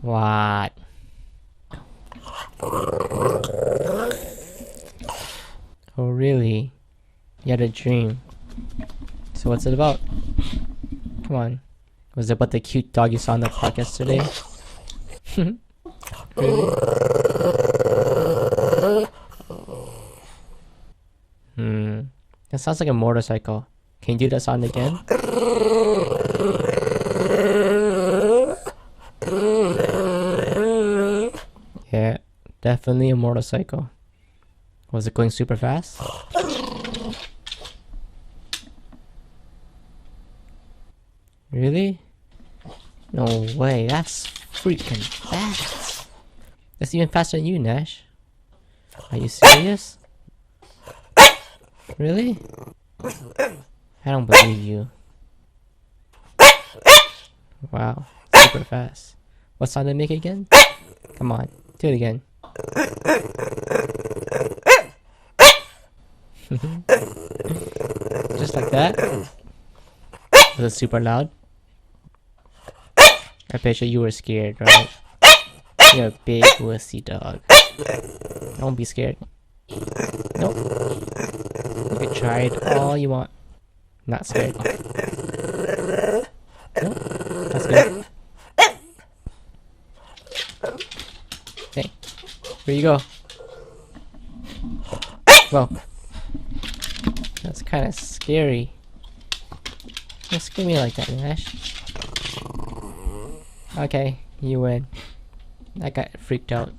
What? Oh really? You had a dream. So what's it about? Come on. Was it about the cute dog you saw in the park yesterday? Really? That sounds like a motorcycle. Can you do that sound again? Yeah, definitely a motorcycle. Was it going super fast? Really? No way, that's freaking fast. That's even faster than you, Nash. Are you serious? Really? I don't believe you. Wow, super fast. What sound did it make again? Come on, do it again. Just like that? Was it super loud? I bet you were scared, right? You're a big wussy dog. Don't be scared. Nope. You can try it all you want. Not scared. Nope. That's good. Hey, where you go? Whoa. That's kind of scary. Don't scare me like that, Nash. Okay, you win. I got freaked out.